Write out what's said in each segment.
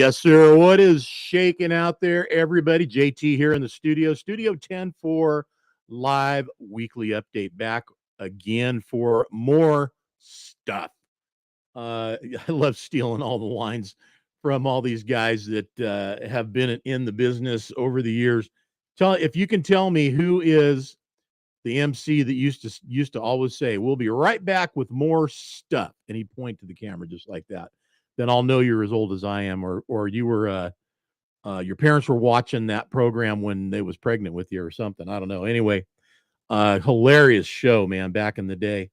Yes, sir. What is shaking out there, everybody? JT here in the studio, Studio 10 for live weekly update. Back again for more stuff. I love stealing all the lines from all these guys that have been in the business over the years. If you can tell me who is the MC that used to always say, "We'll be right back with more stuff," and he point to the camera just like that, then I'll know you're as old as I am, or you were your parents were watching that program when they was pregnant with you or something. I don't know. Anyway, hilarious show, man, back in the day.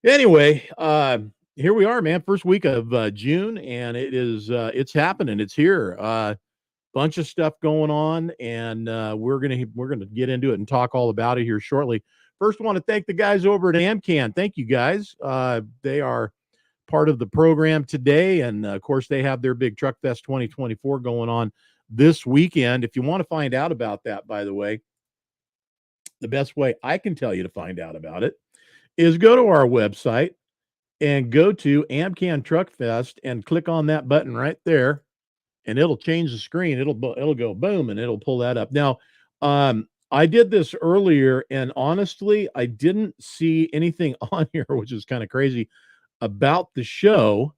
Anyway, here we are, man. First week of June, and it's happening. It's here. Bunch of stuff going on, and we're gonna get into it and talk all about it here shortly. First, I want to thank the guys over at AmCan. Thank you, guys. They are part of the program today, and of course, they have their big Truck Fest 2024 going on this weekend. If you want to find out about that, by the way, the best way I can tell you to find out about it is go to our website and go to AmCan Truck Fest and click on that button right there, and it'll change the screen. It'll go boom, and it'll pull that up. Now, I did this earlier, and honestly, I didn't see anything on here, which is kind of crazy, about the show.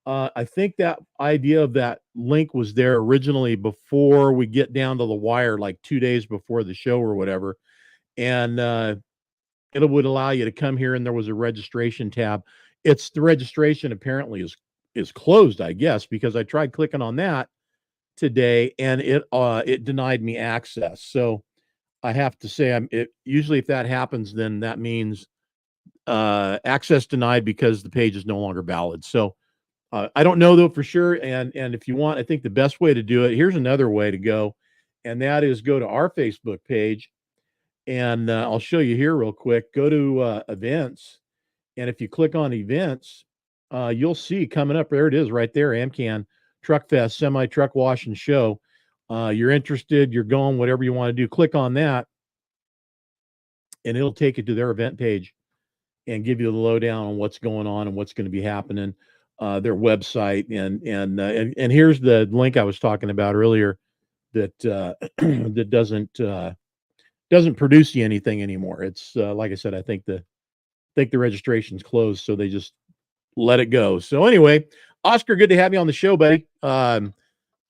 I think that idea of that link was there originally before we get down to the wire, like 2 days before the show or whatever. And it would allow you to come here, and there was a registration tab. It's the registration apparently is closed, I guess, because I tried clicking on that today, and it denied me access. So I have to say, usually if that happens, then that means access denied because the page is no longer valid. So I don't know though for sure. And if you want, I think the best way to do it, here's another way to go, and that is go to our Facebook page, and I'll show you here real quick. Go to events, and if you click on events, you'll see coming up, there it is right there, AmCan Truck Fest Semi Truck Wash and Show. You're interested, you're going, whatever you want to do, click on that, and it'll take you to their event page and give you the lowdown on what's going on and what's going to be happening, their website, and here's the link I was talking about earlier that that doesn't produce you anything anymore. It's like I said, I think the registration's closed, so they just let it go. So anyway, Oscar, good to have you on the show, buddy.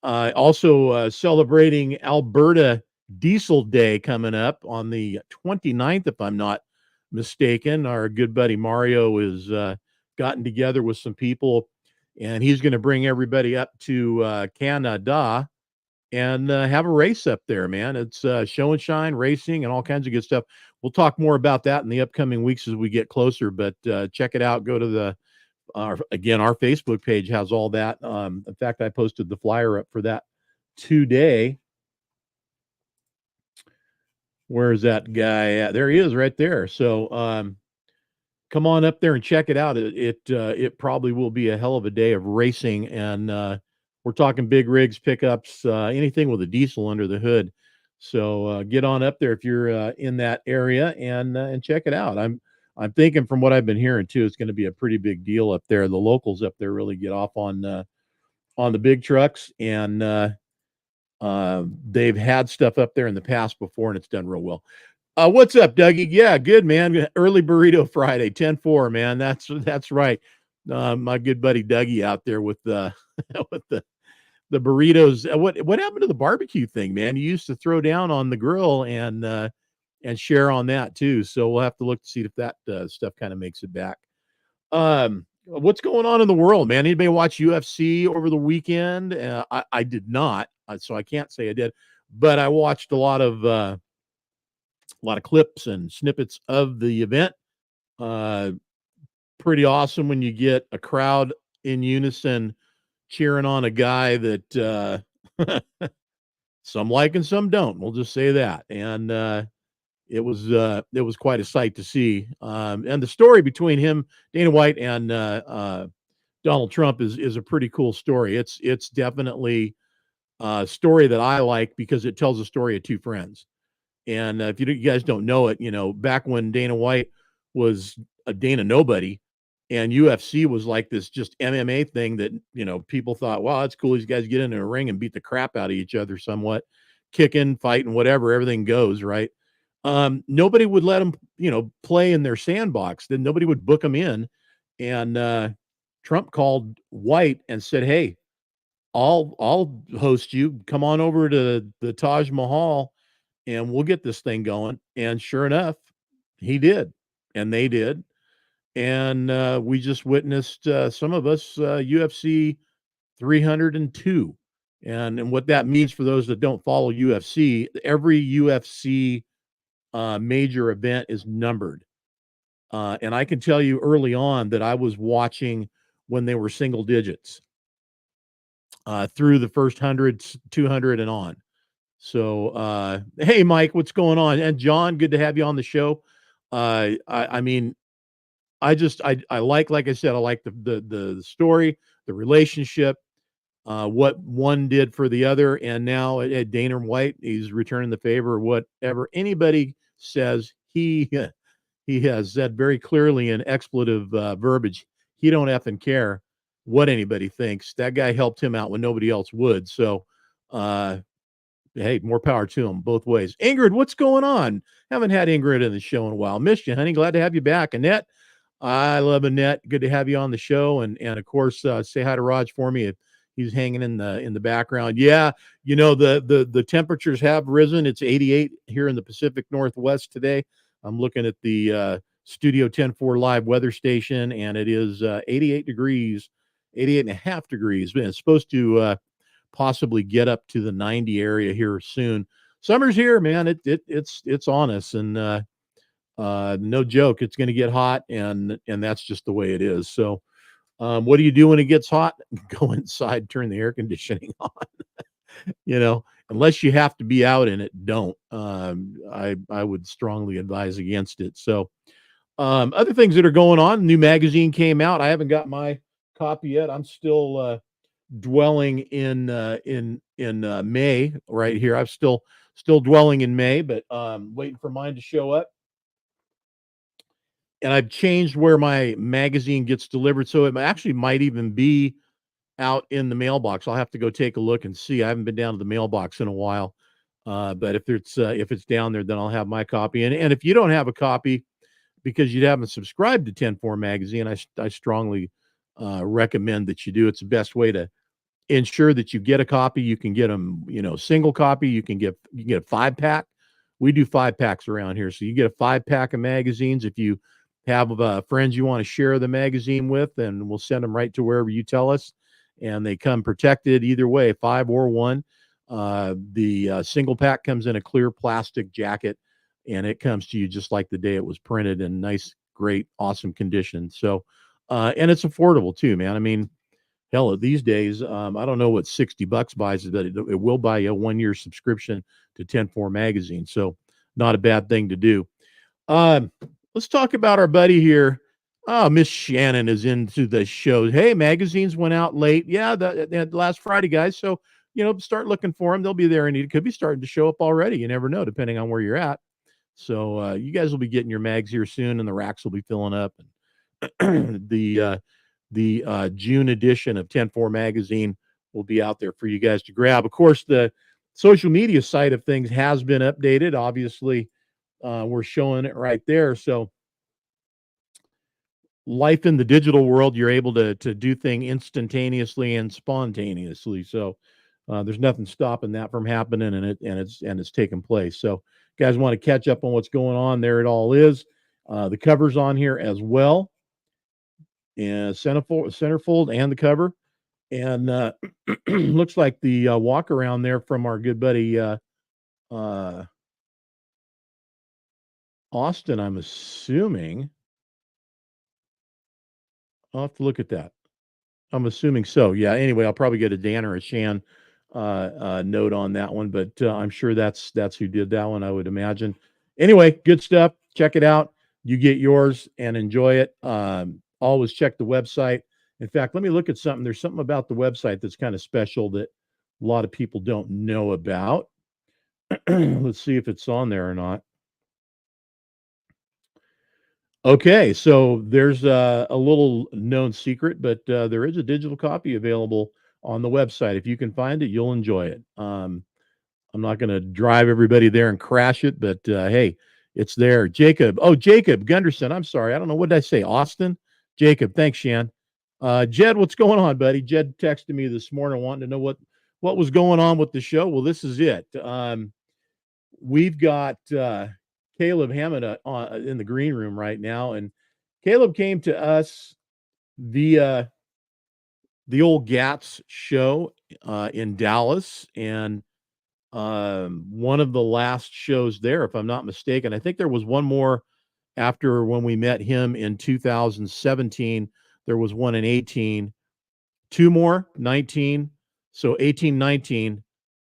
Also celebrating Alberta Diesel Day coming up on the 29th, if I'm not mistaken. Our good buddy Mario is gotten together with some people, and he's going to bring everybody up to Canada and have a race up there, man. It's show and shine racing and all kinds of good stuff. We'll talk more about that in the upcoming weeks as we get closer, but check it out. Go to our Facebook page has all that. In fact, I posted the flyer up for that today. Where's that guy at? There he is right there. So come on up there and check it out. It probably will be a hell of a day of racing, and we're talking big rigs, pickups, anything with a diesel under the hood. So get on up there if you're in that area and check it out. I'm thinking from what I've been hearing too, it's going to be a pretty big deal up there. The locals up there really get off on the big trucks, and they've had stuff up there in the past before, and it's done real well. What's up, Dougie? Yeah, good, man. Early Burrito Friday, 10-4, man. That's right. My good buddy Dougie out there with the with the burritos. What happened to the barbecue thing, man? You used to throw down on the grill and share on that too. So we'll have to look to see if that stuff kind of makes it back. What's going on in the world, man? Anybody watch UFC over the weekend? I did not, so I can't say I did, but I watched a lot of clips and snippets of the event. Pretty awesome when you get a crowd in unison cheering on a guy that some like and some don't. We'll just say that. And it was quite a sight to see. And the story between him, Dana White, and Donald Trump is a pretty cool story. It's definitely a story that I like because it tells a story of two friends. And if you guys don't know it, back when Dana White was a Dana nobody, And UFC was like this just MMA thing that, people thought, wow, that's cool. These guys get into a ring and beat the crap out of each other somewhat, kicking, fighting, whatever, everything goes, right? Nobody would let them, play in their sandbox. Then nobody would book them in. And Trump called White and said, hey, I'll host you. Come on over to the Taj Mahal and we'll get this thing going. And sure enough, he did. And they did. And we just witnessed, some of us, UFC 302. And what that means for those that don't follow UFC, every UFC major event is numbered. And I can tell you early on that I was watching when they were single digits through the first 100, 200, and on. So, hey, Mike, what's going on? And John, good to have you on the show. I mean, I like I said, I like the story, the relationship, what one did for the other, and now at Dana White, he's returning the favor. Whatever anybody says, he has said very clearly in expletive verbiage, he don't effing care what anybody thinks. That guy helped him out when nobody else would. So, uh, hey, more power to him both ways. Ingrid, what's going on? Haven't had Ingrid in the show in a while. Missed you, honey. Glad to have you back. Annette, I love Annette. Good to have you on the show. And of course, say hi to Raj for me if he's hanging in the background. Yeah, the temperatures have risen. It's 88 here in the Pacific Northwest today. I'm looking at the Studio 10-4 live weather station, and it is 88 degrees, 88 and a half degrees. It's supposed to possibly get up to the 90 area here soon. Summer's here, man. It's on us, and no joke. It's going to get hot, and that's just the way it is. So, what do you do when it gets hot? Go inside, turn the air conditioning on. Unless you have to be out in it, don't. I would strongly advise against it. So, other things that are going on. New magazine came out. I haven't got my copy yet. I'm still dwelling in May right here. I'm still dwelling in May, but waiting for mine to show up. And I've changed where my magazine gets delivered, so it actually might even be out in the mailbox. I'll have to go take a look and see. I haven't been down to the mailbox in a while, but if it's down there, then I'll have my copy. And if you don't have a copy because you haven't subscribed to 10-4 magazine, I strongly recommend that you do. It's the best way to ensure that you get a copy. You can get them, single copy. You can get a 5-pack. We do 5-packs around here, so you get a 5-pack of magazines. If you have friends you want to share the magazine with, and we'll send them right to wherever you tell us, and they come protected either way, 5 or 1. The single pack comes in a clear plastic jacket, and it comes to you just like the day it was printed, in nice, great, awesome condition. So, and it's affordable too, man. I mean, hell, these days, I don't know what $60 buys, but it will buy you a 1-year subscription to 10-4 magazine. So, not a bad thing to do. Let's talk about our buddy here. Oh, Miss Shannon is into the show. Hey, magazines went out late. Yeah, the last Friday, guys. So, start looking for them. They'll be there, and it could be starting to show up already. You never know, depending on where you're at. So, you guys will be getting your mags here soon, and the racks will be filling up. And the June edition of 10-4 magazine will be out there for you guys to grab. Of course, the social media side of things has been updated. Obviously, we're showing it right there. So, life in the digital world, you're able to do things instantaneously and spontaneously. So, there's nothing stopping that from happening, and it's taking place. So, guys want to catch up on what's going on, there it all is. The cover's on here as well, and centerfold and the cover, and looks like the walk around there from our good buddy Austin. I'm assuming. I'll have to look at that. I'm assuming so. Yeah. Anyway, I'll probably get a Dan or a Shan note on that one, but I'm sure that's who did that one, I would imagine. Anyway, good stuff. Check it out. You get yours and enjoy it. Always check the website. In fact, let me look at something. There's something about the website that's kind of special that a lot of people don't know about. Let's see if it's on there or not. Okay, so there's a little known secret, but there is a digital copy available on the website. If you can find it, you'll enjoy it. I'm not going to drive everybody there and crash it, but hey, it's there. Jacob. Oh, Jacob Gunderson. I'm sorry. I don't know. What did I say? Austin? Jacob. Thanks, Shan. Jed, what's going on, buddy? Jed texted me this morning wanting to know what was going on with the show. Well, this is it. We've got Kaleb Hammett in the green room right now, and Kaleb came to us via the old Gats show in Dallas, and one of the last shows there, if I'm not mistaken. I think there was one more after when we met him in 2017. There was one in 18, two more, 19. So 18, 19,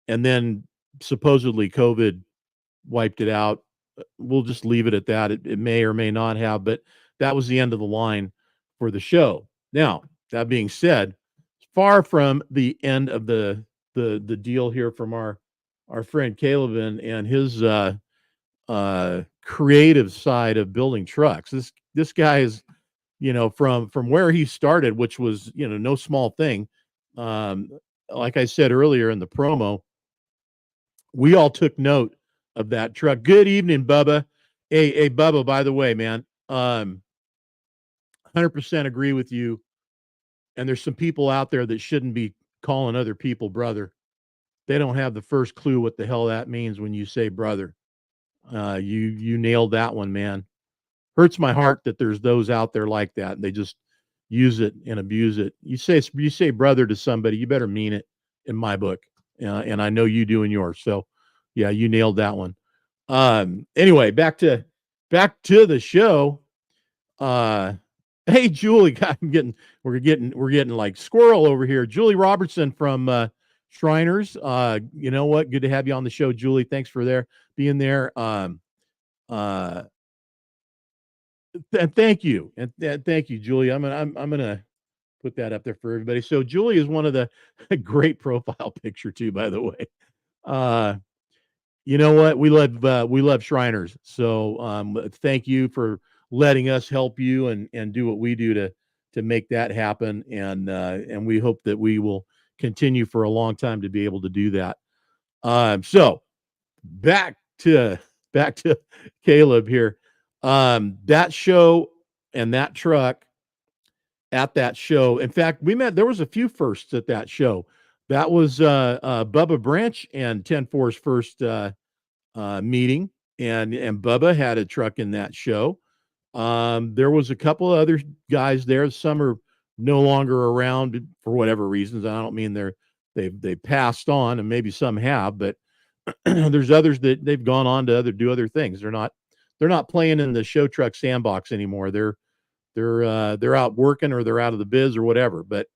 and then supposedly COVID wiped it out. We'll just leave it at that. It may or may not have, but that was the end of the line for the show. Now, that being said, far from the end of the deal here from our friend Caleb and his creative side of building trucks. This guy is, from where he started, which was, no small thing. Um, like I said earlier in the promo, we all took note of that truck. Good evening, Bubba. Hey, Bubba, by the way, man, 100% agree with you. And there's some people out there that shouldn't be calling other people brother. They don't have the first clue what the hell that means when you say brother. You nailed that one, man. Hurts my heart that there's those out there like that. And they just use it and abuse it. You say brother to somebody, you better mean it in my book. And I know you do in yours. So yeah, you nailed that one. Anyway, back to the show. Uh hey Julie, we're getting like squirrel over here. Julie Robertson from Shriners. You know what? Good to have you on the show, Julie. Thanks for being there. Uh Thank you. And thank you, Julie. I'm gonna put that up there for everybody. So Julie is one of the great profile picture too, by the way. Uh you know what? We love Shriners. So thank you for letting us help you and do what we do to make that happen. And we hope that we will continue for a long time to be able to do that. So back to back to Kaleb here. That show and that truck at that show. In fact, there was a few firsts at that show. That was Bubba Branch and 10-4's first meeting, and Bubba had a truck in that show. There was a couple of other guys there. Some are no longer around for whatever reasons. I don't mean they passed on, and maybe some have, but there's others that they've gone on to do other things. They're not playing in the show truck sandbox anymore. They're out working, or they're out of the biz or whatever. But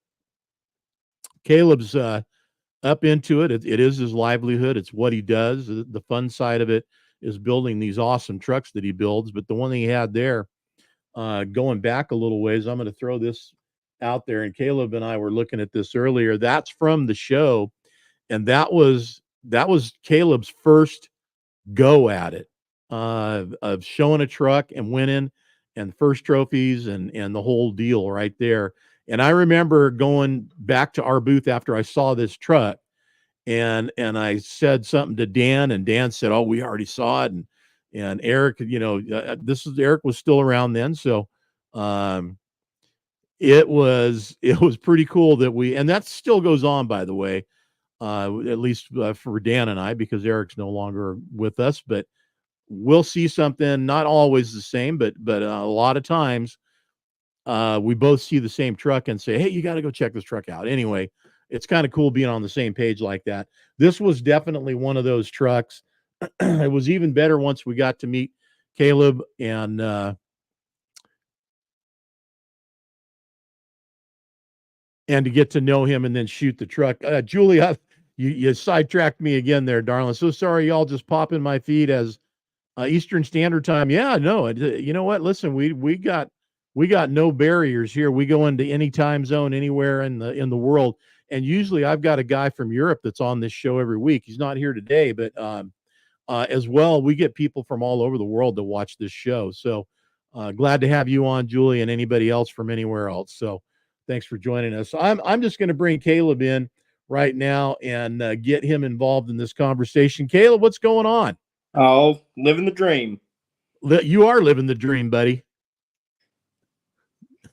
Caleb's up into it. It is his livelihood. It's what he does. The fun side of it is building these awesome trucks that he builds. But the one thing he had there, going back a little ways, I'm going to throw this out there. And Caleb and I were looking at this earlier. That's from the show, and that was Caleb's first go at it, of showing a truck and winning, and first trophies and the whole deal right there. And I remember going back to our booth after I saw this truck, and I said something to Dan, and Dan said, "Oh, we already saw it." And Eric, Eric was still around then, so um, it was pretty cool and that still goes on, by the way, at least for Dan and I, because Eric's no longer with us, but we'll see something, not always the same, but a lot of times we both see the same truck and say, "Hey, you got to go check this truck out." Anyway, it's kind of cool being on the same page like that. This was definitely one of those trucks. It was even better once we got to meet Kaleb and to get to know him and then shoot the truck. Julia, you sidetracked me again there, darling. So sorry, y'all just pop in my feed as Eastern Standard Time. Yeah, no, you know what? Listen, we got no barriers here. We go into any time zone anywhere in the world. And usually I've got a guy from Europe that's on this show every week. He's not here today, but as well, we get people from all over the world to watch this show. So Glad to have you on, Julie, and anybody else from anywhere else. So thanks for joining us. I'm just going to bring Kaleb in right now and get him involved in this conversation. Kaleb, what's going on? Oh, living the dream. You are living the dream, buddy.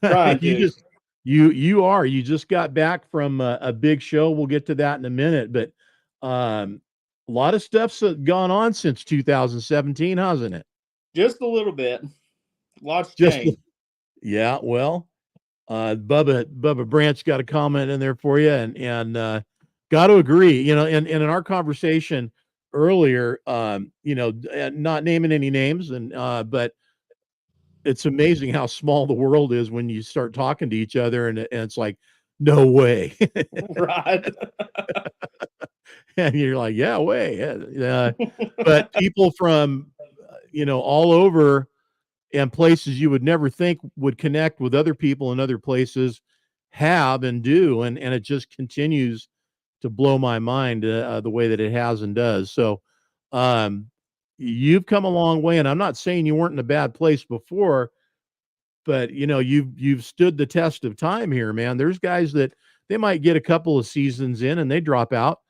Trying you to. just you just got back from a big show. We'll get to that in a minute, but a lot of stuff's gone on since 2017, hasn't it? Just a little bit. Lots Just changed. yeah. Well, Bubba Branch got a comment in there for you, and got to agree. And in our conversation earlier, not naming any names, but it's amazing how small the world is when you start talking to each other, and it's like, no way. Right. And you're like, yeah, way. But people from, all over and places you would never think would connect with other people in other places have and do. And it just continues to blow my mind the way that it has and does. So um, you've come a long way. And I'm not saying you weren't in a bad place before, but you've stood the test of time here, man. There's guys that they might get a couple of seasons in and they drop out.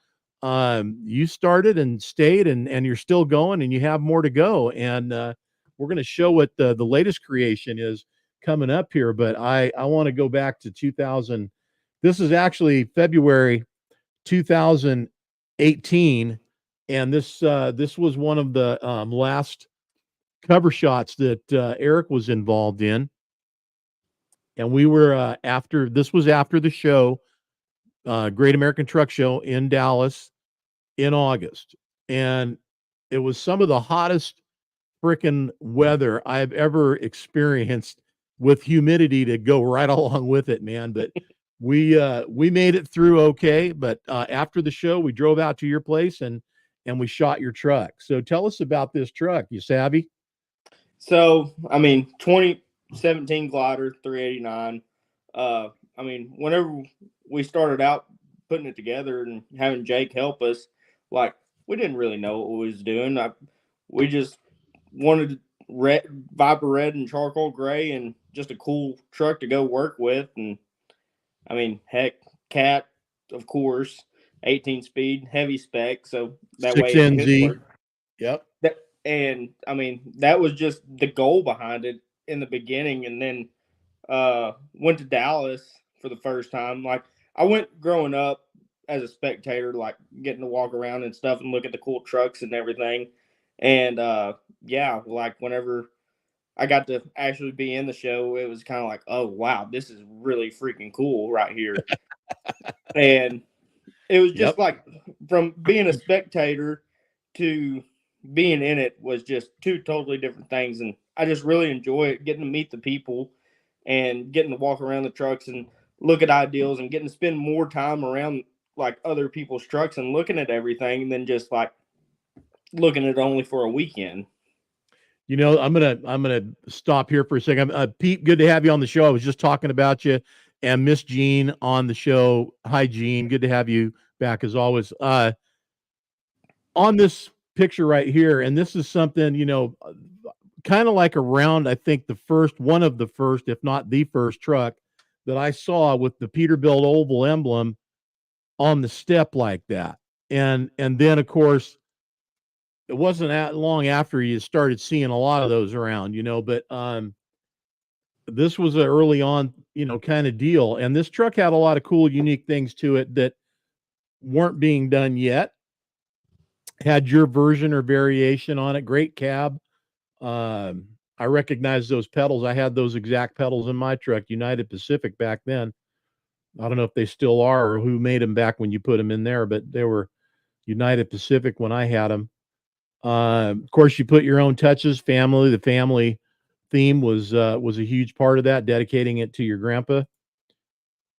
You started and stayed, and you're still going, and you have more to go. And we're going to show what the latest creation is coming up here. But I want to go back to 2000. This is actually February 2018, and this was one of the last cover shots that Eric was involved in. And we were this was after the show, Great American Truck Show in Dallas in August. And it was some of the hottest freaking weather I've ever experienced, with humidity to go right along with it, man. But we made it through okay. But after the show, we drove out to your place and we shot your truck. So tell us about this truck. You savvy? So, 2017 Glider 389. Whenever we started out putting it together and having Jake help us, like, we didn't really know what we was doing. We just wanted red, Viper red and charcoal gray, and just a cool truck to go work with. And heck, Cat, of course, 18 speed, heavy spec, so that way it could 6NZ. work. Yep. That was just the goal behind it in the beginning. And then went to Dallas for the first time. Like, I went growing up as a spectator, like getting to walk around and stuff and look at the cool trucks and everything. And like whenever I got to actually be in the show, it was kind of like, oh wow, this is really freaking cool right here. And it was just like, from being a spectator to being in it was just two totally different things. And I just really enjoy it, getting to meet the people and getting to walk around the trucks and look at ideals and getting to spend more time around like other people's trucks and looking at everything than just like looking at it only for a weekend. I'm gonna stop here for a second. Pete, good to have you on the show. I was just talking about you, and Miss Jean on the show. Hi, Jean. Good to have you back as always. On this picture right here, and this is something kind of like around, I think, one of the first, if not the first truck that I saw with the Peterbilt oval emblem on the step like that. And then of course it wasn't that long after you started seeing a lot of those around, but this was an early on, kind of deal. And this truck had a lot of cool, unique things to it that weren't being done yet. Had your version or variation on it. Great cab. I recognize those pedals. I had those exact pedals in my truck, United Pacific back then. I don't know if they still are or who made them back when you put them in there, but they were United Pacific when I had them. Of course, you put your own touches. Family, the family theme was a huge part of that, dedicating it to your grandpa.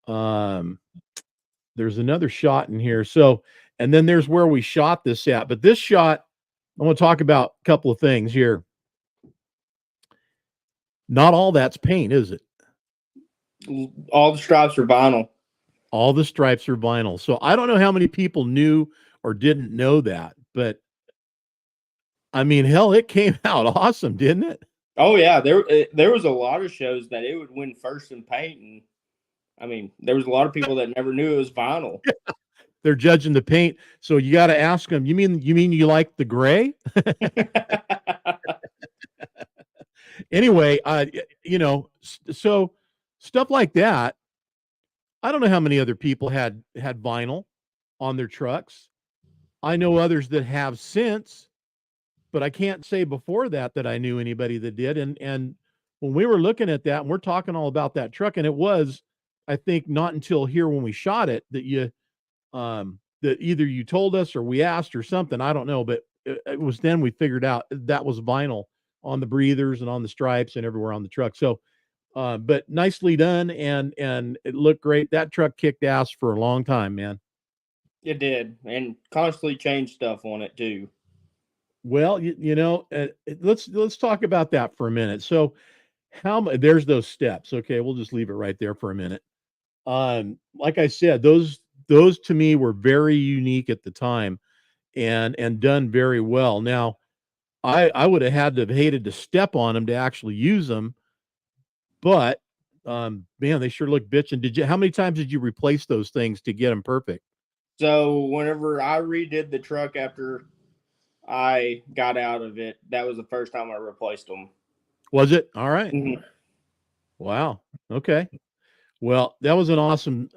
There's another shot in here. So, and then there's where we shot this at. But this shot, I want to talk about a couple of things here. Not all that's paint, is it? All the stripes are vinyl. All the stripes are vinyl. So I don't know how many people knew or didn't know that, but hell, it came out awesome, didn't it? Oh yeah, there was a lot of shows that it would win first in paint, and I mean, there was a lot of people that never knew it was vinyl. They're judging the paint, so you got to ask them. You mean you like the gray? Anyway, so stuff like that. I don't know how many other people had vinyl on their trucks. I know others that have since, but I can't say before that I knew anybody that did. And when we were looking at that, and we're talking all about that truck, and it was, I think, not until here when we shot it that either you told us or we asked or something. I don't know, but it was then we figured out that was vinyl on the breathers and on the stripes and everywhere on the truck. So, but nicely done, and it looked great. That truck kicked ass for a long time, man. It did, and constantly changed stuff on it too. Well, let's talk about that for a minute. So, there's those steps. Okay, we'll just leave it right there for a minute. Like I said, those to me were very unique at the time, and done very well. Now, I would have had to have hated to step on them to actually use them, but man, they sure look bitching. How many times did you replace those things to get them perfect? So whenever I redid the truck after I got out of it, that was the first time I replaced them. Was it? All right. Mhm. Wow. Okay. Well, that was an awesome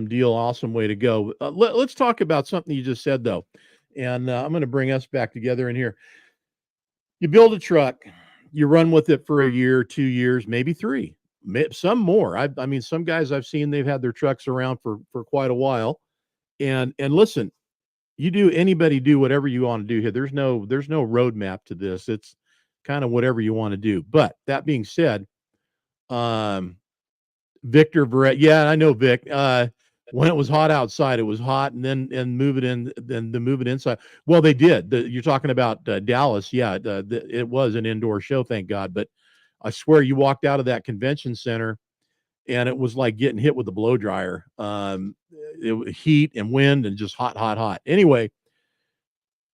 deal, awesome way to go. Let's talk about something you just said though, and I'm going to bring us back together in here. You build a truck, you run with it for a year, 2 years, maybe three, some more. I mean, some guys I've seen they've had their trucks around for quite a while. And listen, anybody do whatever you want to do here. There's no roadmap to this. It's kind of whatever you want to do. But that being said, um, Victor Verret. Yeah, I know Vic. When it was hot outside, it was hot, and then move it in, then to move it inside. Well, they did. You're talking about Dallas. Yeah, it was an indoor show, thank God. But I swear, you walked out of that convention center, and it was like getting hit with a blow dryer. It was heat and wind and just hot, hot, hot. Anyway,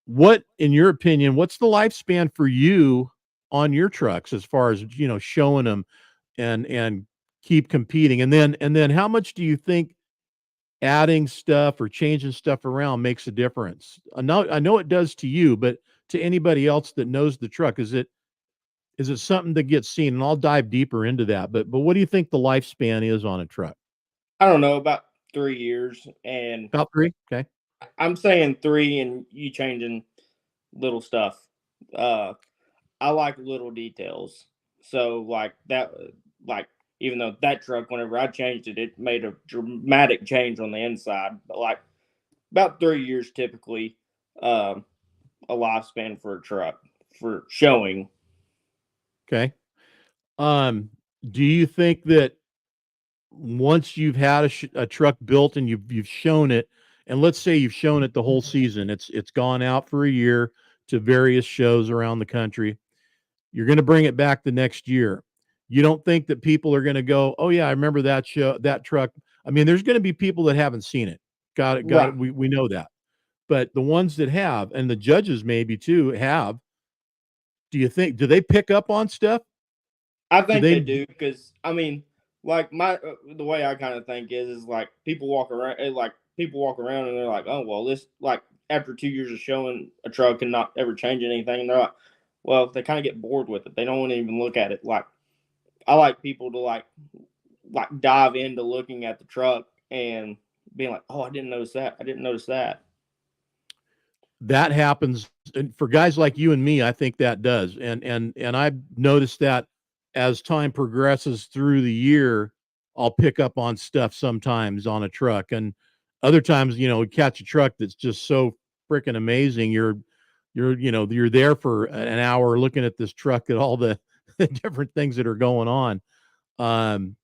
in your opinion, what's the lifespan for you on your trucks as far as showing them and keep competing? And then how much do you think adding stuff or changing stuff around makes a difference? I know it does to you, but to anybody else that knows the truck, is it something that gets seen? And I'll dive deeper into that. But what do you think the lifespan is on a truck? I don't know, about 3 years, and About three. Okay. I'm saying three, and you changing little stuff. Uh, I like little details, so like that, like even though that truck, whenever I changed it, it made a dramatic change on the inside. But like about 3 years typically, um, a lifespan for a truck for showing. Okay. Um, do you think that once you've had a truck built and you've shown it, and let's say you've shown it the whole season, it's gone out for a year to various shows around the country, you're going to bring it back the next year. You don't think that people are going to go, "Oh yeah, I remember that show, that truck." I mean, there's going to be people that haven't seen it. Got Right. it. We know that. But the ones that have, and the judges maybe too have, do they pick up on stuff? I Do think they they do because I mean, like my the way I kind of think is like people walk around and they're like, oh well, this like after 2 years of showing a truck and not ever changing anything, and they're like, well, they kind of get bored with it. They don't want to even look at it. Like I like people to like dive into looking at the truck and being like, oh, I didn't notice that. I didn't notice that. that happens, and for guys like you and me, I think that does. And I've noticed that as time progresses through the year, I'll pick up on stuff sometimes on a truck, and other times, we catch a truck that's just so freaking amazing. You're there for an hour looking at this truck at all the different things that are going on. Um,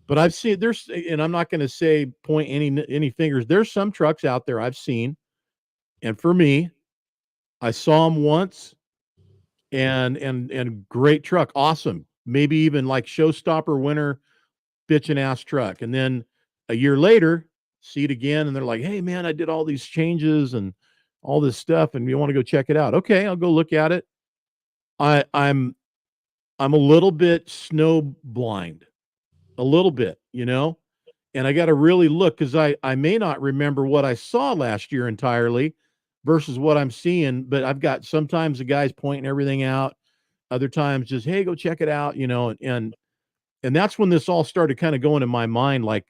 but I've seen and I'm not going to say point any fingers. There's some trucks out there I've seen, and for me, I saw him once, and great truck, awesome. Maybe even like showstopper winner, bitchin' ass truck. And then a year later, see it again, and they're like, "Hey man, I did all these changes and all this stuff, and you want to go check it out?" Okay, I'll go look at it. I'm I'm a little bit snow blind, a little bit, and I got to really look because I may not remember what I saw last year entirely versus what I'm seeing. But I've got sometimes the guys pointing everything out, other times just, hey, go check it out, and that's when this all started kind of going in my mind. Like,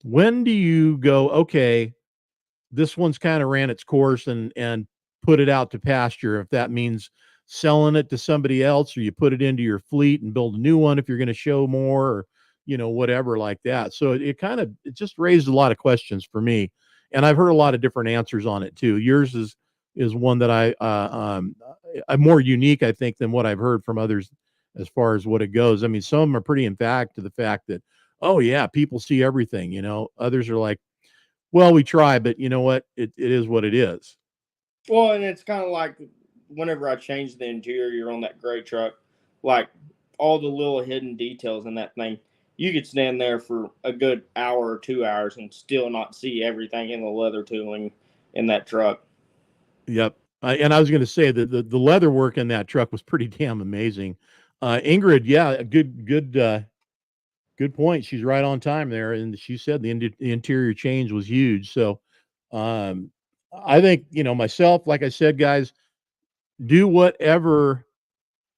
when do you go, okay, this one's kind of ran its course and put it out to pasture? If that means selling it to somebody else, or you put it into your fleet and build a new one if you're going to show more, or whatever like that. So it just raised a lot of questions for me, and I've heard a lot of different answers on it too. Yours is one that I'm more unique, I think, than what I've heard from others as far as what it goes. I mean, some of them are pretty emphatic to the fact that, oh yeah, people see everything. Others are like, well, we try, but you know what? It is what it is. Well, and it's kind of like whenever I changed the interior on that gray truck, like all the little hidden details in that thing, you could stand there for a good hour or 2 hours and still not see everything in the leather tooling in that truck. Yep. And I was going to say that the leather work in that truck was pretty damn amazing. Ingrid, yeah, good point. She's right on time there, and she said the interior change was huge. So, um, I think myself, like I said, guys, do whatever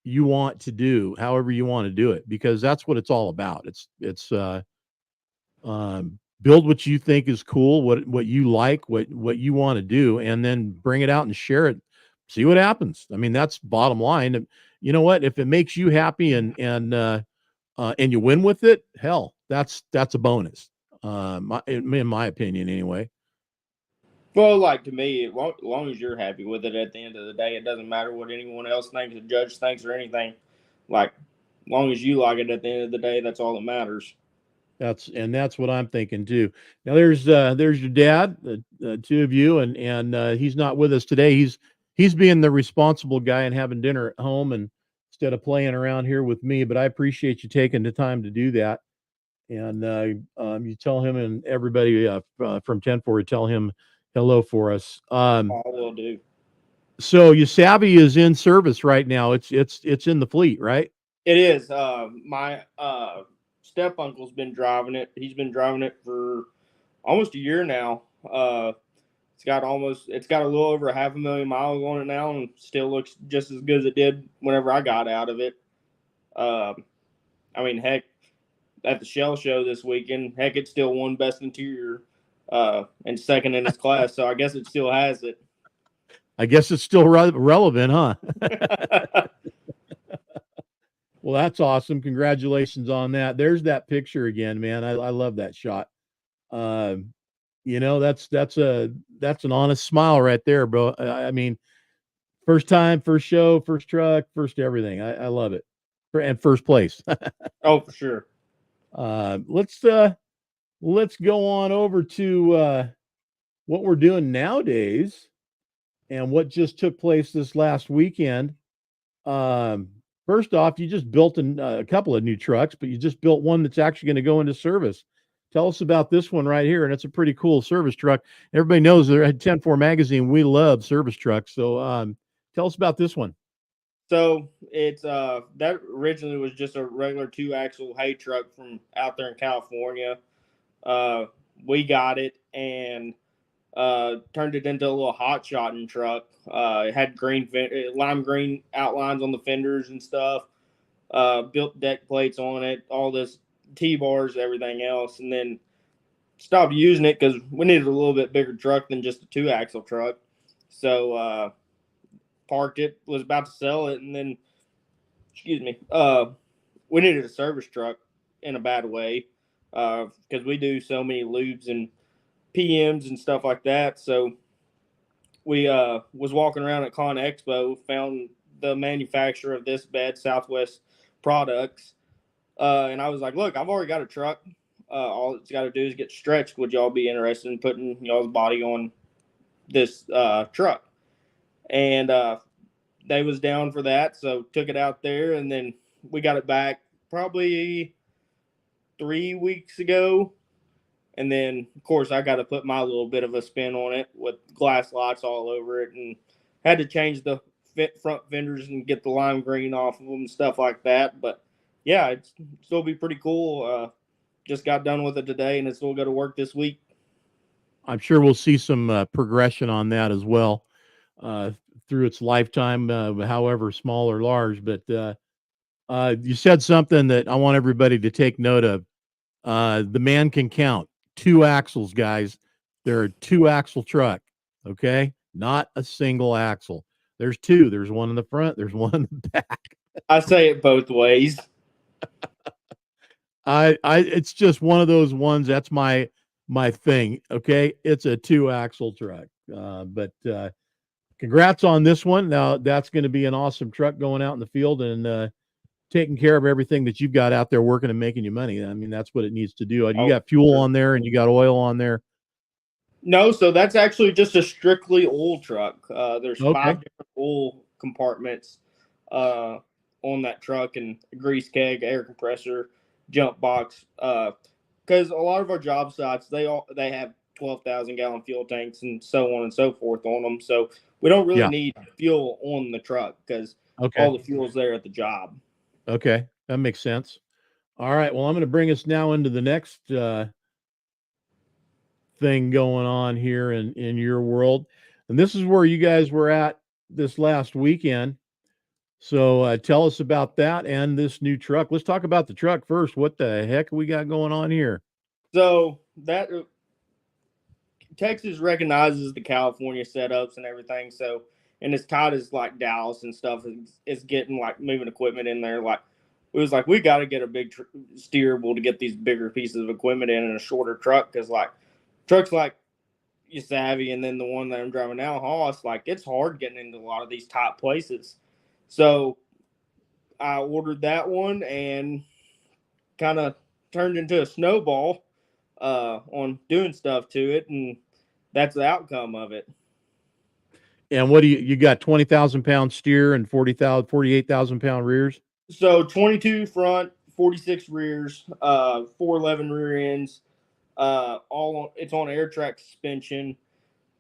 you want to do, however you want to do it, because that's what it's all about. Build what you think is cool, what you like, what you want to do, and then bring it out and share it. See what happens. I mean, that's bottom line. You know what? If it makes you happy and you win with it, hell, that's a bonus. In my opinion, anyway. Well, like to me, as long as you're happy with it at the end of the day, it doesn't matter what anyone else thinks, the judge thinks, or anything. Like, as long as you like it at the end of the day, that's all that matters. That's what I'm thinking too. Now there's your dad, two of you, and he's not with us today. He's being the responsible guy and having dinner at home and instead of playing around here with me. But I appreciate you taking the time to do that. And you tell him and everybody from 10-4, tell him hello for us. I will do. So Savvy is in service right now. It's in the fleet, right? It is. My step uncle's been driving it. He's been driving it for almost a year now. It's got a little over 500,000 miles on it now, and still looks just as good as it did whenever I got out of it. I mean, heck, at the Shell Show this weekend, heck, it still won best interior and second in its class. So I guess it still has it. I guess it's still relevant, huh? Well, that's awesome. Congratulations on that. There's that picture again, man. I love that shot. Um, that's an honest smile right there, bro. I mean, first time, first show, first truck, first everything. I love it. And first place. Oh, for sure. Let's go on over to what we're doing nowadays and what just took place this last weekend. Um, First off, you just built a couple of new trucks, but you just built one that's actually going to go into service. Tell us about this one right here, and it's a pretty cool service truck. Everybody knows they're at 10-4 magazine. We love service trucks. So tell us about this one. So it's that originally was just a regular 2-axle hay truck from out there in California. We got it and turned it into a little hot shotting truck. It had lime green outlines on the fenders and stuff. Built deck plates on it, all this T-bars, everything else, and then stopped using it because we needed a little bit bigger truck than just a 2-axle truck. So parked it, was about to sell it, and then, excuse me, we needed a service truck in a bad way because we do so many lubes and PMs and stuff like that. So we was walking around at Con Expo, found the manufacturer of this bed, Southwest Products, and I was like, "Look, I've already got a truck. All it's got to do is get stretched. Would y'all be interested in putting y'all's body on this truck?" And they was down for that, so took it out there, and then we got it back probably 3 weeks ago. And then, of course, I got to put my little bit of a spin on it with glass lots all over it, and had to change the front fenders and get the lime green off of them and stuff like that. But yeah, it's still be pretty cool. Just got done with it today, and it's still go to work this week. I'm sure we'll see some progression on that as well uh, through its lifetime, however small or large. But you said something that I want everybody to take note of. The man can count 2 axles, guys. They're a 2 axle truck, okay? Not a single axle. There's two. There's one in the front. There's one in the back. I say it both ways. It's just one of those ones. That's my thing. Okay, it's a 2 axle truck. But congrats on this one. Now that's going to be an awesome truck going out in the field and taking care of everything that you've got out there working and making you money. I mean, that's what it needs to do. You got fuel on there and you got oil on there. No, so that's actually just a strictly oil truck. There's Okay. 5 different oil compartments on that truck, and a grease keg, air compressor, jump box. Because a lot of our job sites, they have 12,000-gallon fuel tanks and so on and so forth on them. So we don't really need fuel on the truck because all the fuel's there at the job. Okay, that makes sense. All right, well, I'm going to bring us now into the next thing going on here in your world, and this is where you guys were at this last weekend. So tell us about that and this new truck. Let's talk about the truck first. What the heck we got going on here? So that Texas recognizes the California setups and everything. So, and it's tight as like Dallas and stuff is getting like moving equipment in there. Like it was like we got to get a big steerable to get these bigger pieces of equipment in a shorter truck because like trucks like you Savvy and then the one that I'm driving now, Haas, like it's hard getting into a lot of these tight places. So I ordered that one and kind of turned into a snowball on doing stuff to it, and that's the outcome of it. And what do you got 20,000 pound steer and 48,000 pound rears? So 22 front, 46 rears, 411 rear ends, it's on air track suspension.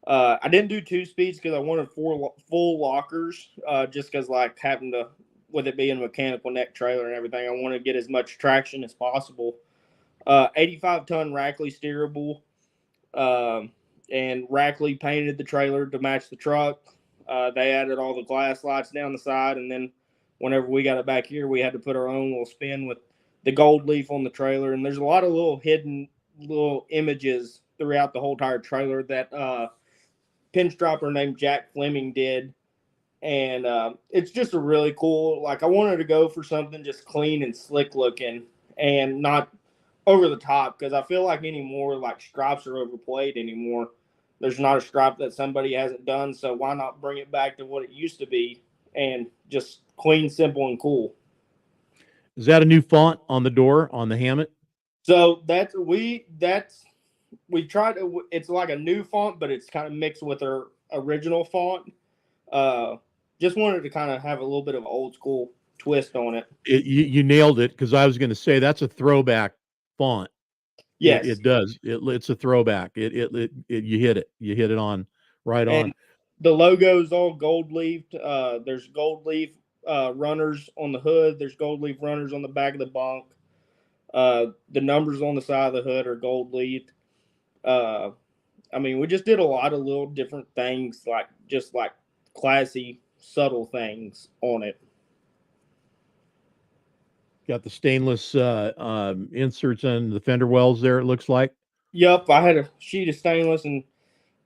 I didn't do 2 speeds because I wanted 4 full lockers, just because like having to, with it being a mechanical neck trailer and everything, I want to get as much traction as possible. 85-ton Rackley steerable, and Rackley painted the trailer to match the truck. They added all the glass lights down the side, and then whenever we got it back here, we had to put our own little spin with the gold leaf on the trailer. And there's a lot of little hidden little images throughout the whole entire trailer that pinstriper named Jack Fleming did. And it's just a really cool, like I wanted to go for something just clean and slick looking and not over the top, because I feel like anymore, like stripes are overplayed anymore. There's not a stripe that somebody hasn't done, so why not bring it back to what it used to be and just clean, simple, and cool. Is that a new font on the door on the Hammett? So we tried to, it's like a new font, but it's kind of mixed with our original font. Just wanted to kind of have a little bit of an old school twist on it. You nailed it, because I was going to say that's a throwback font. Yes, it does. It's a throwback. You hit it. You hit it on right and on. the logo's all gold leafed. There's gold leaf runners on the hood. There's gold leaf runners on the back of the bunk. The numbers on the side of the hood are gold leafed. I mean, we just did a lot of little different things, like just like classy, subtle things on it. Got the stainless inserts on the fender wells there, it looks like. Yep, I had a sheet of stainless and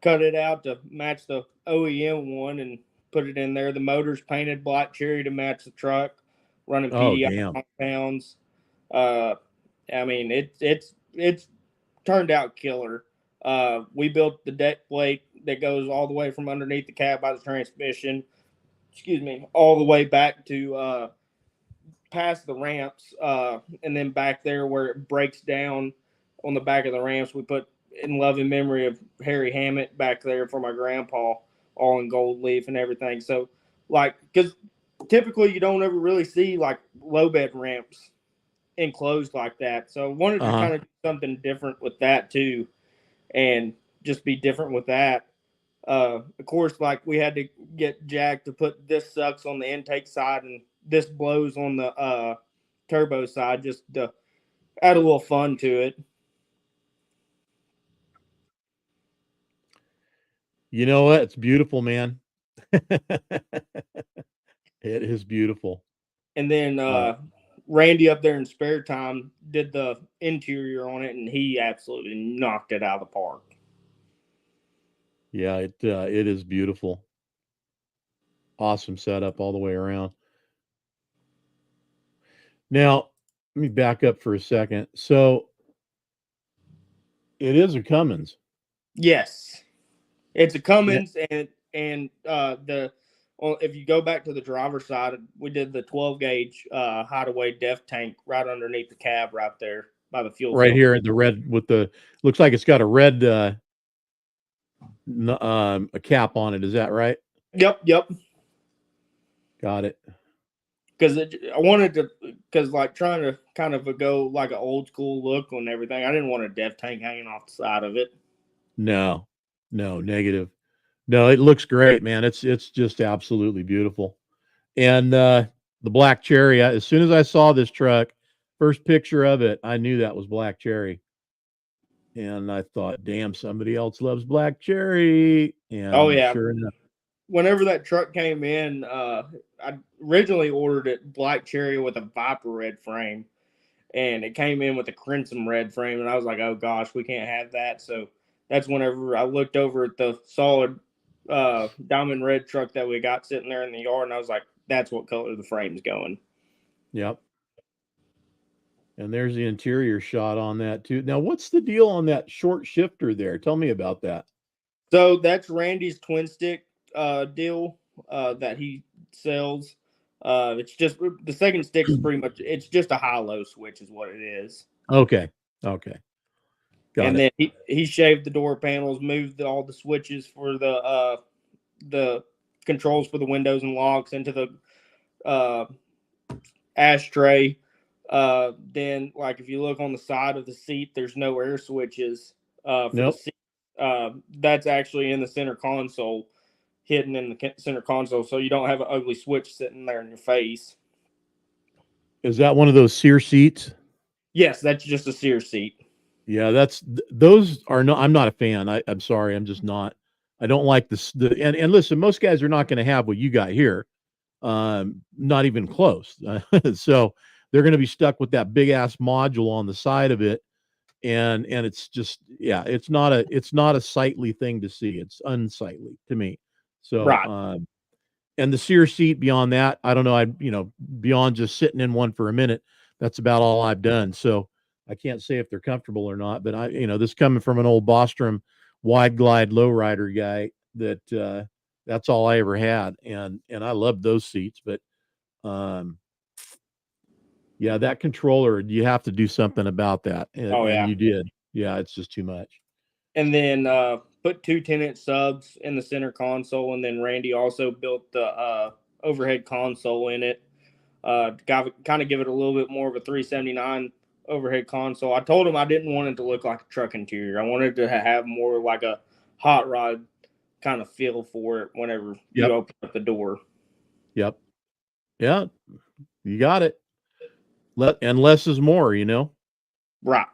cut it out to match the OEM one and put it in there. The motor's painted black cherry to match the truck, running PDI pounds. I mean, it's turned out killer. We built the deck plate that goes all the way from underneath the cab by the transmission, all the way back to past the ramps, and then back there where it breaks down on the back of the ramps, we put in loving memory of Harry Hammett back there for my grandpa, all in gold leaf and everything. So, like, because typically you don't ever really see like low bed ramps enclosed like that. So I wanted to kind of do something different with that too, and just be different with that. Of course, like we had to get Jack to put this sucks on the intake side and this blows on the turbo side just to add a little fun to it. You know what? It's beautiful, man. It is beautiful. And then Randy up there in spare time did the interior on it, and he absolutely knocked it out of the park. Yeah, it is beautiful. Awesome setup all the way around. Now, let me back up for a second. So it is a Cummins. Yes, it's a Yeah. Cummins, and the well, if you go back to the driver's side, we did the 12 gauge hideaway def tank right underneath the cab, right there by the fuel Right filter. here, the red with the looks like it's got a red a cap on it. Is that right? Yep. Got it. Because I wanted to, because like trying to kind of go like an old school look on everything. I didn't want a def tank hanging off the side of it. No, no, negative. No, it looks great, man. It's just absolutely beautiful. And the black cherry. As soon as I saw this truck, first picture of it, I knew that was black cherry. And I thought, damn, somebody else loves black cherry. Oh And yeah. sure enough, Whenever that truck came in, I originally ordered it black cherry with a Viper red frame, and it came in with a crimson red frame, and I was like, oh gosh, we can't have that. So that's whenever I looked over at the solid diamond red truck that we got sitting there in the yard, and I was like, that's what color the frame's going. yep. And there's the interior shot on that too. Now, what's the deal on that short shifter there? Tell me about that. So that's Randy's twin stick deal that he sells. It's just the second stick's pretty much it's just a high low switch is what it is. Okay. Okay. Got And it. then he shaved the door panels, moved all the switches for the controls for the windows and locks into the uh, ashtray. Then, like if you look on the side of the seat, there's no air switches for the Nope. seat. That's actually in the center console, hidden in the center console, so you don't have an ugly switch sitting there in your face. Is that one of those sear seats? Yes, that's just a Sears seat. Yeah, those are no. I'm not a fan. I'm sorry. I'm just not. I don't like this. And listen, most guys are not going to have what you got here. Not even close. So they're going to be stuck with that big ass module on the side of it, and it's just yeah, it's not a sightly thing to see. It's unsightly to me. So Right. and the sear seat beyond that, I don't know. Beyond just sitting in one for a minute, that's about all I've done. So I can't say if they're comfortable or not. But this coming from an old Bostrom wide glide lowrider guy, that's all I ever had, and I love those seats. But um, yeah, that controller, you have to do something about that, Oh and yeah. you did. Yeah, it's just too much. And then put two 10-inch subs in the center console, and then Randy also built the overhead console in it. Kind of give it a little bit more of a 379 overhead console. I told him I didn't want it to look like a truck interior. I wanted to have more like a hot rod kind of feel for it whenever you Yep. open up the door. Yep. Yeah, you got it. And less is more. Right.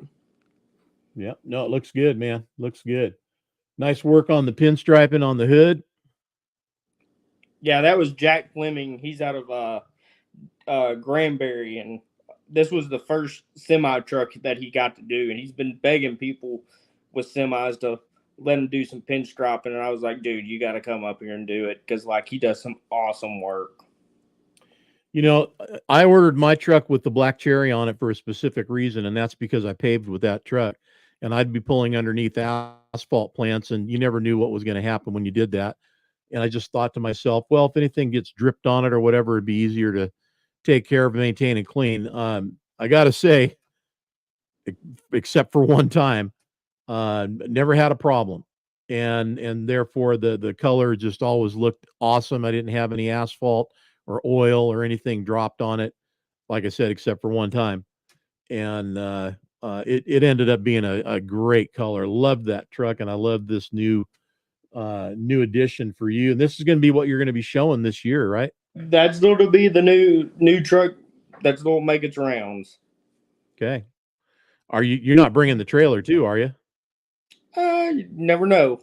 Yeah. No, it looks good, man. Looks good. Nice work on the pinstriping on the hood. Yeah, that was Jack Fleming. He's out of Granbury, and this was the first semi truck that he got to do, and he's been begging people with semis to let him do some pinstriping, and I was like, dude, you got to come up here and do it because like he does some awesome work. I ordered my truck with the black cherry on it for a specific reason, and that's because I paved with that truck, and I'd be pulling underneath asphalt plants, and you never knew what was going to happen when you did that. And I just thought to myself, well, if anything gets dripped on it or whatever, it'd be easier to take care of, maintain, and clean. I got to say, except for one time, never had a problem, and therefore the color just always looked awesome. I didn't have any asphalt or oil or anything dropped on it, like I said, except for one time, and it ended up being a great color. Loved that truck, and I love this new new addition for you. And this is going to be what you're going to be showing this year, right? That's going to be the new truck that's going to make its rounds. Okay. You're not bringing the trailer too, are you? You never know.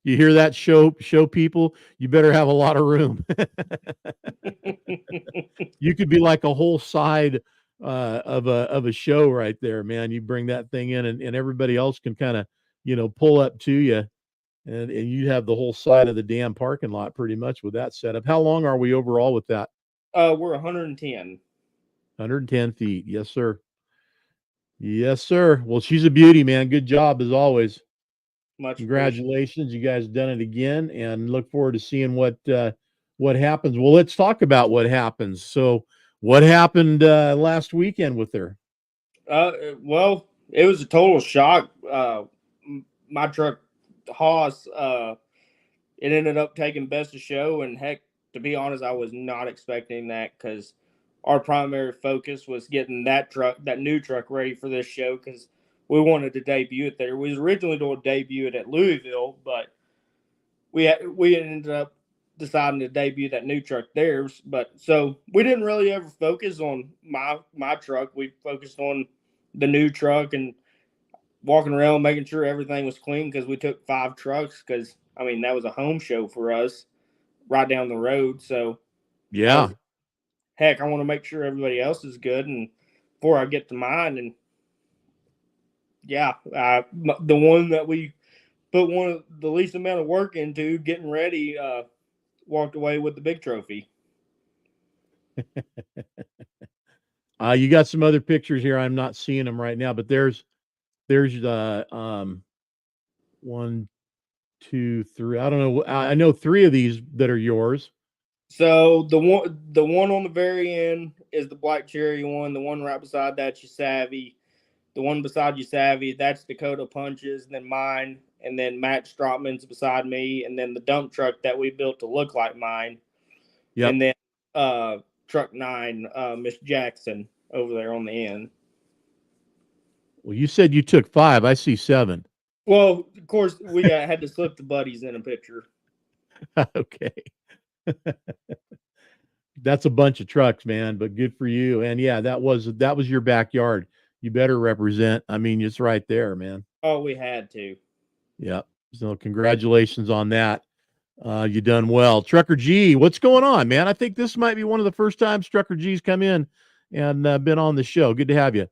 You hear that, show people? You better have a lot of room. You could be like a whole side of a show right there, man. You bring that thing in, and everybody else can kind of pull up to you, and you have the whole side of the damn parking lot pretty much with that setup. How long are we overall with that? We're 110. 110 feet. Yes, sir. Yes, sir. Well, she's a beauty, man. Good job as always. Much Congratulations, you guys done it again, and look forward to seeing what happens. Well, let's talk about what happens. So, what happened last weekend with her? Well, it was a total shock. My truck, Haas, it ended up taking best of show, and heck, to be honest, I was not expecting that because our primary focus was getting that new truck, ready for this show because we wanted to debut it there. We was originally going to debut it at Louisville, but we ended up deciding to debut that new truck there. But so we didn't really ever focus on my truck. We focused on the new truck and walking around making sure everything was clean because we took 5 trucks because I mean that was a home show for us right down the road. So Yeah. Heck, I want to make sure everybody else is good and before I get to mine. And yeah, the one that we put one of the least amount of work into getting ready, walked away with the big trophy. You got some other pictures here. I'm not seeing them right now, but there's the 1, 2, 3. I don't know. I know 3 of these that are yours. So the one on the very end is the black cherry one. The one right beside that's your Savvy. The one beside you Savvy, that's Dakota Punches, and then mine, and then Matt Strotman's beside me, and then the dump truck that we built to look like mine. Yep. And then truck 9, Miss Jackson over there on the end. Well, you said you took 5. I see 7. Well, of course, we had to slip the buddies in a picture. Okay. That's a bunch of trucks, man, but good for you. And yeah, that was your backyard. You better represent. I mean, it's right there, man. Oh, we had to. Yeah. So congratulations on that. You done well. Trucker G, what's going on, man? I think this might be one of the first times Trucker G's come in and been on the show. Good to have you.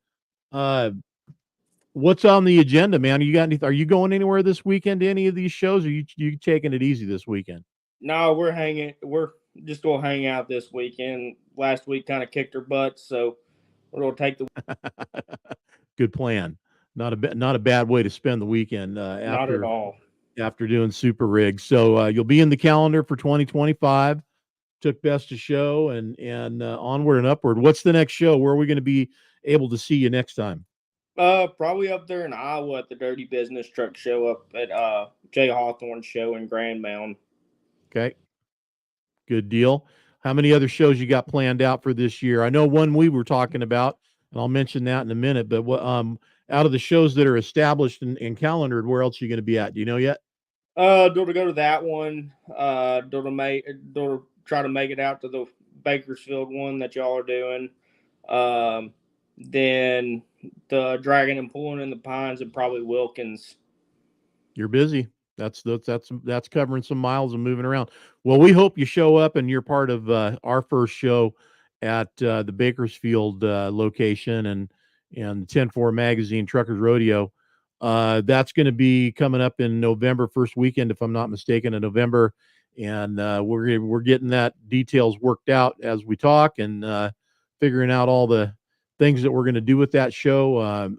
What's on the agenda, man? Are you going anywhere this weekend to any of these shows, or you taking it easy this weekend? No, we're just gonna hang out this weekend. Last week kind of kicked our butts, so we're gonna take the Good plan. Not a bad way to spend the weekend not at all. After doing Super Rig. So you'll be in the calendar for 2025. Took best of show and onward and upward. What's the next show? Where are we going to be able to see you next time? Probably up there in Iowa at the Dirty Business Truck Show up at Jay Hawthorne's show in Grand Mound. Okay. Good deal. How many other shows you got planned out for this year? I know one we were talking about, and I'll mention that in a minute, but what out of the shows that are established and calendared, where else are you going to be at? Do you know yet? To go to that one. To try to make it out to the Bakersfield one that y'all are doing. Then the Dragon and Pulling in the Pines and probably Wilkins. You're busy. That's covering some miles and moving around. Well, we hope you show up and you're part of our first show at the Bakersfield location and 10-4 Magazine Truckers Rodeo. That's going to be coming up in November, first weekend, if I'm not mistaken, in November. And we're getting that details worked out as we talk and figuring out all the things that we're going to do with that show.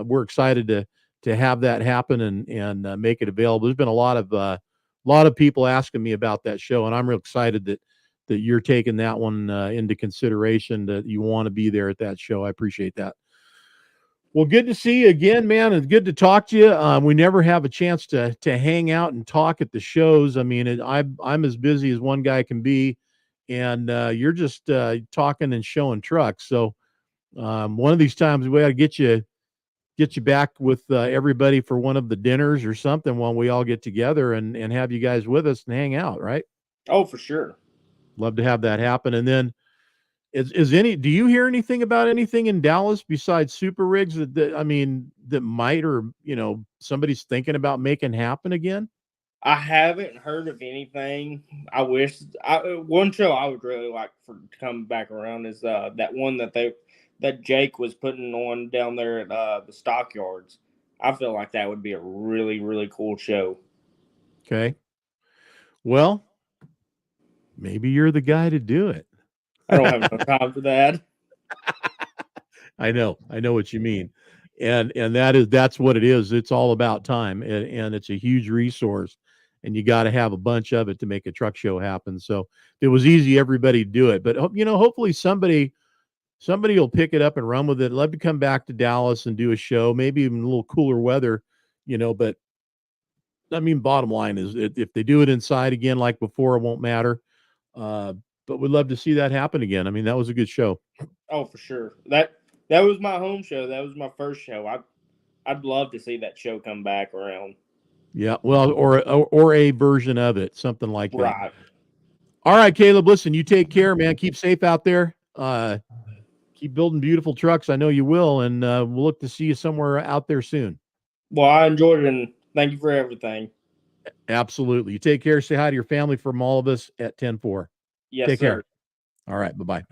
We're excited to have that happen and make it available. There's been a lot of people asking me about that show, and I'm real excited that you're taking that one into consideration, that you want to be there at that show. I appreciate that. Well, good to see you again, man, and good to talk to you. We never have a chance to hang out and talk at the shows. I mean, I'm as busy as one guy can be, and you're just talking and showing trucks. So one of these times we got to get you get you back with everybody for one of the dinners or something while we all get together and have you guys with us and hang out, right? Oh, for sure. Love to have that happen. And then do you hear anything about anything in Dallas besides super rigs that might, or somebody's thinking about making happen again? I haven't heard of anything. I wish one show I would really like for to come back around is that one that Jake was putting on down there at the Stockyards. I feel like that would be a really, really cool show. Okay. Well, maybe you're the guy to do it. I don't have no time for that. I know what you mean. And that's what it is. It's all about time, and it's a huge resource, and you got to have a bunch of it to make a truck show happen. So if it was easy, everybody do it. But hopefully somebody will pick it up and run with it. I'd love to come back to Dallas and do a show, maybe even a little cooler weather, but I mean, bottom line is if they do it inside again like before, it won't matter. But we'd love to see that happen again. I mean, that was a good show. Oh, for sure. That was my home show. That was my first show. I'd love to see that show come back around. Yeah, well, or a version of it, something like that. Right. All right, Kaleb, listen, you take care, man. Keep safe out there. Keep building beautiful trucks. I know you will, and we'll look to see you somewhere out there soon. Well, I enjoyed it, and thank you for everything. Absolutely. You take care. Say hi to your family from all of us at 10-4. Yes, take sir. care. All right, bye-bye.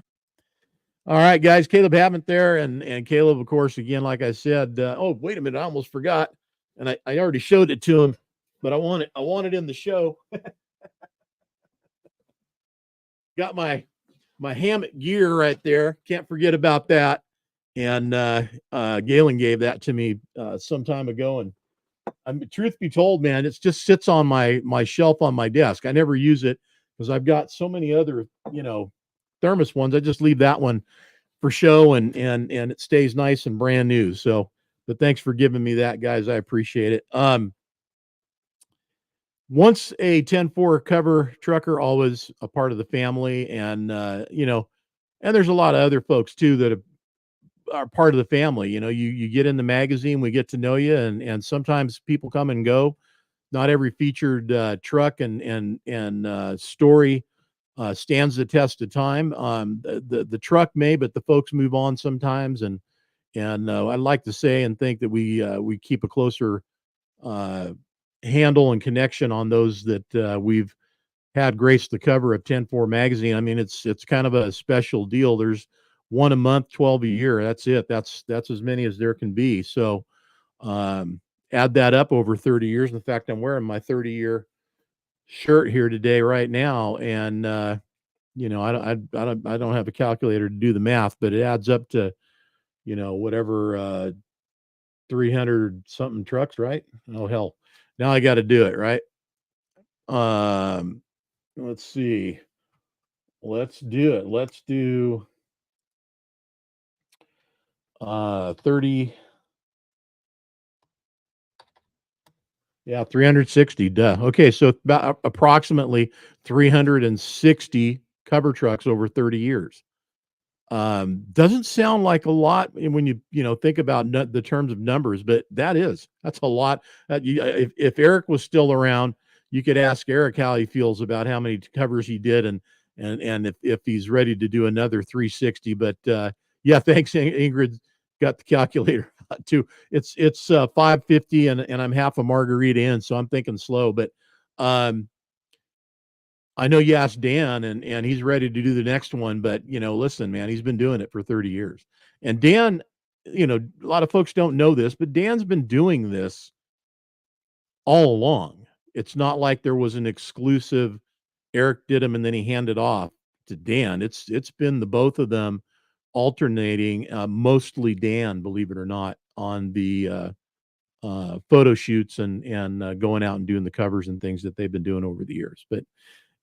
All right, guys, Kaleb Hammett there, and Kaleb, of course, again, like I said, oh, wait a minute, I almost forgot, and I already showed it to him, but I want it in the show. Got my Hammett gear right there. Can't forget about that. And Galen gave that to me some time ago, and truth be told, man, it just sits on my shelf on my desk. I never use it because I've got so many other thermos ones. I just leave that one for show, and it stays nice and brand new. So, but thanks for giving me that, guys. I appreciate it. Once a 10-4 cover trucker, always a part of the family, and and there's a lot of other folks too that are part of the family. You get in the magazine, we get to know you, and sometimes people come and go. Not every featured truck and story stands the test of time. The truck may, but the folks move on sometimes, and I'd like to say and think that we keep a closer handle and connection on those that we've had grace the cover of 10-4 magazine. I mean, it's kind of a special deal. There's one a month, 12 a year. That's it. That's as many as there can be. So add that up over 30 years. In fact, I'm wearing my 30-year shirt here today right now, and I don't have a calculator to do the math, but it adds up to whatever 300 something trucks, right? Oh hell, now I got to do it, right? Let's see. Let's do it. Let's do 30. Yeah, 360. Duh. Okay, so about approximately 360 cover trucks over 30 years. Doesn't sound like a lot when you think about the terms of numbers, but that's a lot. If Eric was still around, you could ask Eric how he feels about how many covers he did, and if he's ready to do another 360. But yeah, thanks, Ingrid. Got the calculator too. It's 5:50, and I'm half a margarita in, so I'm thinking slow. But I know you asked Dan, and he's ready to do the next one. But listen, man, he's been doing it for 30 years. And Dan, a lot of folks don't know this, but Dan's been doing this all along. It's not like there was an exclusive. Eric did them, and then he handed off to Dan. It's been the both of them alternating, mostly Dan, believe it or not, on the photo shoots and going out and doing the covers and things that they've been doing over the years. But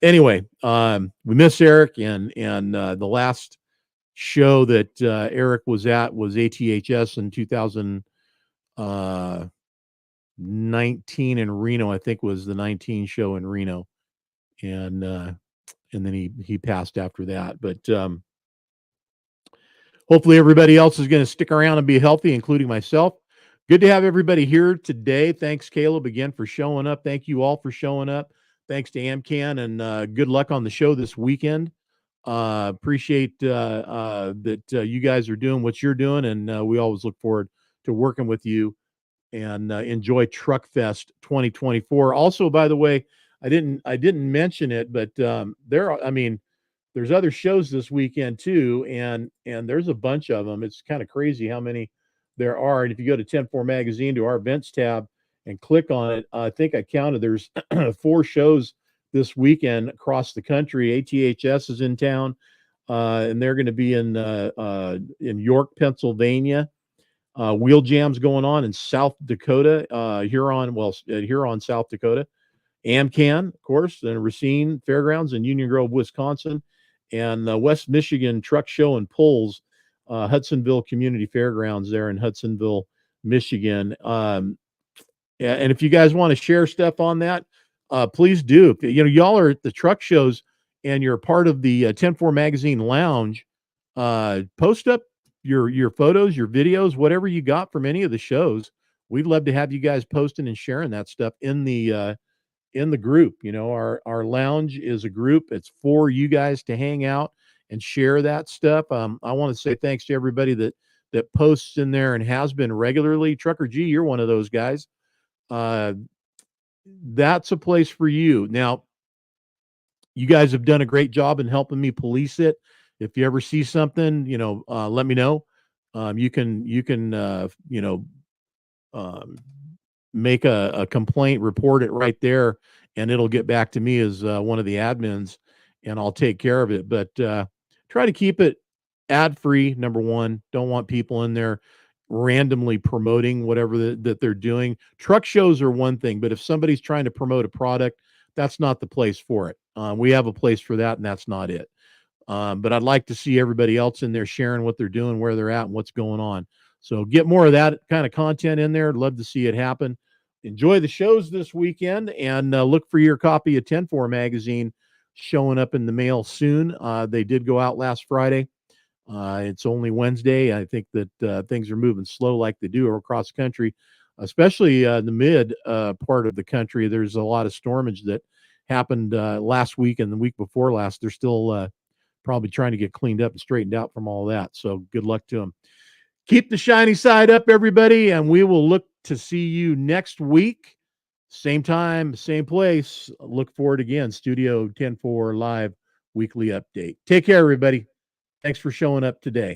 anyway, we miss Eric, and the last show that Eric was at was ATHS in 2019 in Reno. I think was the 19 show in Reno, and then he passed after that. But hopefully everybody else is going to stick around and be healthy, including myself. Good to have everybody here today. Thanks, Kaleb, again for showing up. Thank you all for showing up. Thanks to AmCan, and good luck on the show this weekend. Appreciate that you guys are doing what you're doing, and we always look forward to working with you, and enjoy Truck Fest 2024. Also, by the way, I didn't mention it, but there's other shows this weekend too, and there's a bunch of them. It's kind of crazy how many there are. And if you go to 10-4 Magazine to our events tab and click on it, I think I counted there's 4 shows this weekend across the country. ATHS is in town, and they're going to be in York, Pennsylvania. Wheel Jam's going on in South Dakota, Huron, South Dakota. AmCan, of course, and Racine Fairgrounds in Union Grove, Wisconsin, and West Michigan Truck Show and Pulls, Hudsonville Community Fairgrounds there in Hudsonville, Michigan. And if you guys want to share stuff on that, please do. If, y'all are at the truck shows and you're part of the 10-4 Magazine Lounge, post up your photos, your videos, whatever you got from any of the shows. We'd love to have you guys posting and sharing that stuff in the group. Our lounge is a group. It's for you guys to hang out and share that stuff. I want to say thanks to everybody that posts in there and has been regularly. Trucker G, you're one of those guys. That's a place for you. Now, you guys have done a great job in helping me police it. If you ever see something, let me know. You can make a complaint, report it right there, and it'll get back to me as one of the admins, and I'll take care of it. But try to keep it ad free. Number one, don't want people in there randomly promoting whatever that they're doing. Truck shows are one thing, but if somebody's trying to promote a product, that's not the place for it. We have a place for that, and that's not it. But I'd like to see everybody else in there sharing what they're doing, where they're at, and what's going on. So get more of that kind of content in there. I'd love to see it happen. Enjoy the shows this weekend, and look for your copy of 10-4 Magazine showing up in the mail soon. They did go out last Friday. It's only Wednesday. I think that things are moving slow like they do across the country, especially the mid part of the country. There's a lot of stormage that happened last week and the week before last. They're still probably trying to get cleaned up and straightened out from all that. So good luck to them. Keep the shiny side up, everybody, and we will look to see you next week. Same time, same place. Look forward again. Studio 10-4 live weekly update. Take care, everybody. Thanks for showing up today.